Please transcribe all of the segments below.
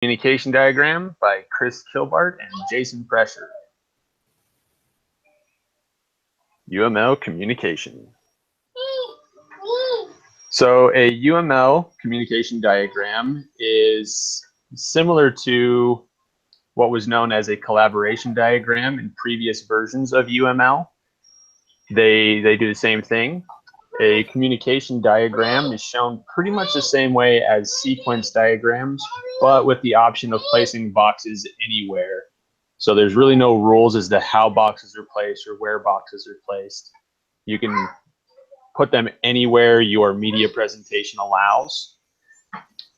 Communication Diagram by Chris Kilbart and Jason Prescher. UML Communication. So a UML communication diagram is similar to what was known as a collaboration diagram in previous versions of UML. They do the same thing. A communication diagram is shown pretty much the same way as sequence diagrams, but with the option of placing boxes anywhere. So there's really no rules as to how boxes are placed or where boxes are placed. You can put them anywhere your media presentation allows.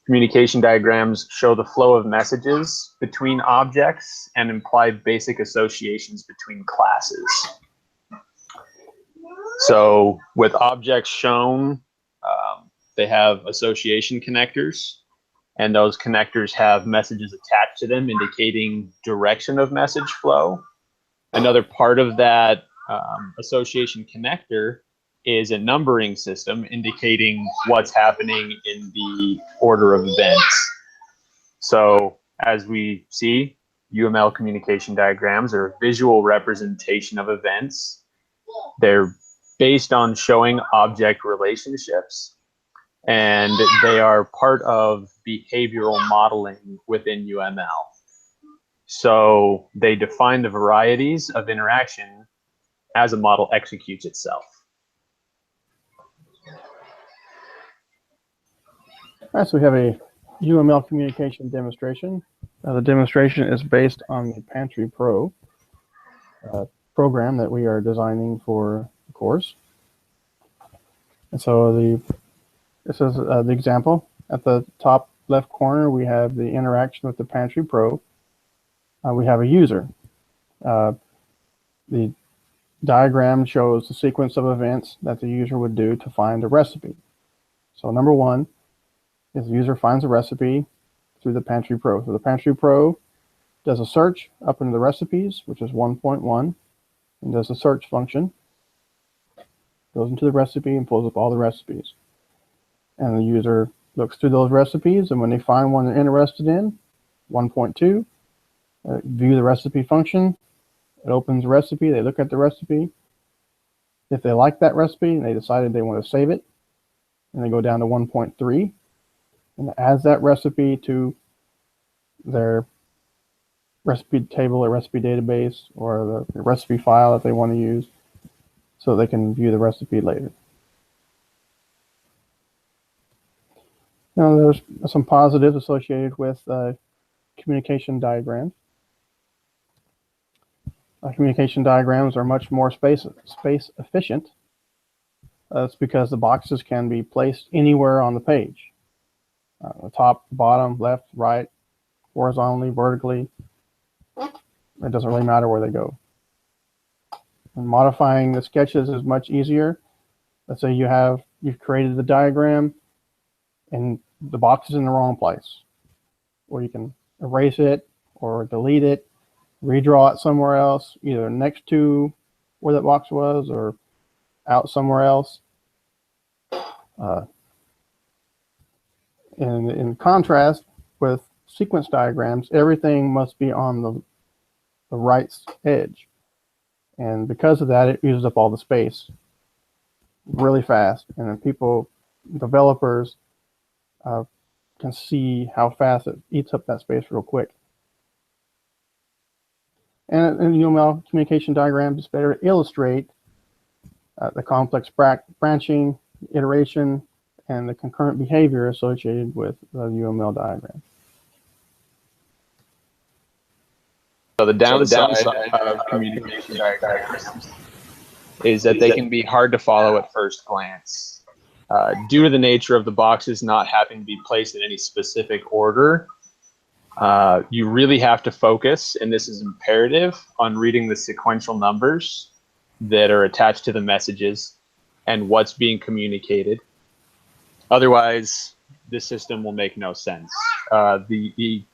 Communication diagrams show the flow of messages between objects and imply basic associations between classes. So with objects shown, they have association connectors, and those connectors have messages attached to them indicating direction of message flow. Another part of that association connector is a numbering system indicating what's happening in the order of events. So as we see, UML communication diagrams are a visual representation of events. They're based on showing object relationships, and they are part of behavioral modeling within UML. So they define the varieties of interaction as a model executes itself. All right, so we have a UML communication demonstration. The demonstration is based on the Pantry Pro program that we are designing for the course. And so this is the example. At the top left corner, we have the interaction with the Pantry Pro. We have a user. The diagram shows the sequence of events that the user would do to find a recipe. So number one is the user finds a recipe through the Pantry Pro. So the Pantry Pro does a search up into the recipes, which is 1.1, and does a search function, goes into the recipe and pulls up all the recipes. And the user looks through those recipes, and when they find one they're interested in, 1.2, view the recipe function. It opens the recipe, they look at the recipe. If they like that recipe and they decided they want to save it, and they go down to 1.3, and it adds that recipe to their recipe table or recipe database or the recipe file that they want to use so they can view the recipe later. Now there's some positives associated with communication diagrams. Communication diagrams are much more space efficient. That's because the boxes can be placed anywhere on the page. The top, bottom, left, right, horizontally, vertically. It doesn't really matter where they go. And modifying the sketches is much easier. Let's say you've created the diagram and the box is in the wrong place, or you can erase it or delete it, redraw it somewhere else, either next to where that box was or out somewhere else. In contrast with sequence diagrams, everything must be on the right edge. And because of that, it uses up all the space really fast. And then developers can see how fast it eats up that space real quick. And in UML communication diagrams, it's better to illustrate the complex branching, iteration, and the concurrent behavior associated with the UML diagram. So the downside of communication diagrams is that they can be hard to follow at first glance. Due to the nature of the boxes not having to be placed in any specific order, you really have to focus, and this is imperative, on reading the sequential numbers that are attached to the messages and what's being communicated. Otherwise, this system will make no sense. The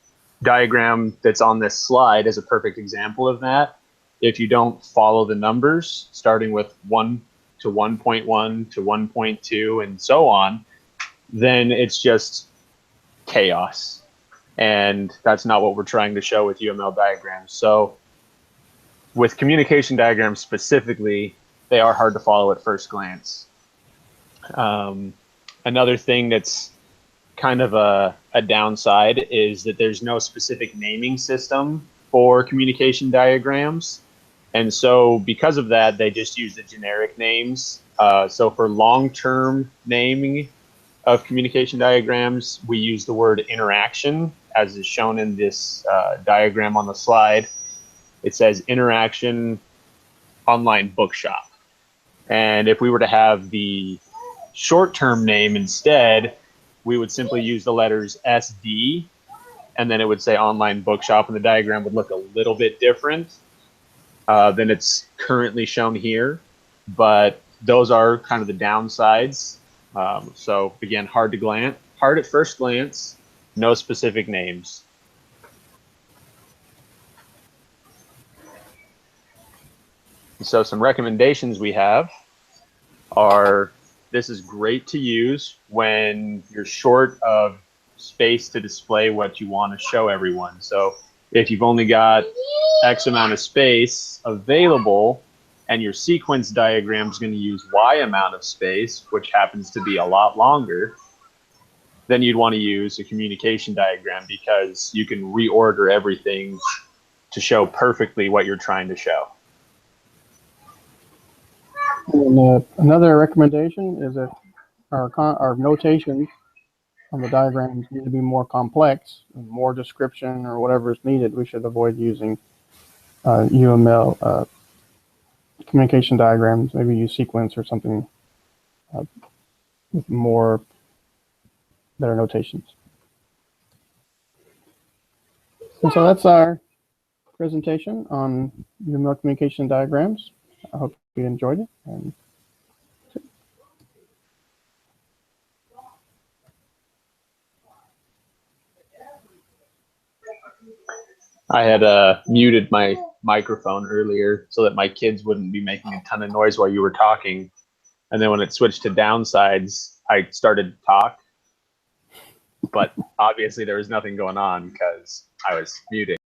diagram that's on this slide is a perfect example of that. If you don't follow the numbers, starting with 1 to 1.1 to 1.2 and so on, then it's just chaos. And that's not what we're trying to show with UML diagrams. So with communication diagrams specifically, they are hard to follow at first glance. Another thing that's kind of a downside is that there's no specific naming system for communication diagrams. And so because of that, they just use the generic names. So for long-term naming of communication diagrams, we use the word interaction, as is shown in this diagram on the slide. It says interaction online bookshop. And if we were to have the short-term name instead, we would simply use the letters SD, and then it would say online bookshop, and the diagram would look a little bit different than it's currently shown here. But those are kind of the downsides. So again, hard at first glance, no specific names. So some recommendations we have are, this is great to use when you're short of space to display what you want to show everyone. So if you've only got X amount of space available and your sequence diagram is going to use Y amount of space, which happens to be a lot longer, then you'd want to use a communication diagram because you can reorder everything to show perfectly what you're trying to show. And another recommendation is that our notations on the diagrams need to be more complex, and more description or whatever is needed. We should avoid using UML communication diagrams. Maybe use sequence or something with better notations. And so that's our presentation on UML communication diagrams. I hope you enjoyed it. And I had muted my microphone earlier so that my kids wouldn't be making a ton of noise while you were talking. And then when it switched to downsides, I started to talk. But obviously there was nothing going on because I was muted.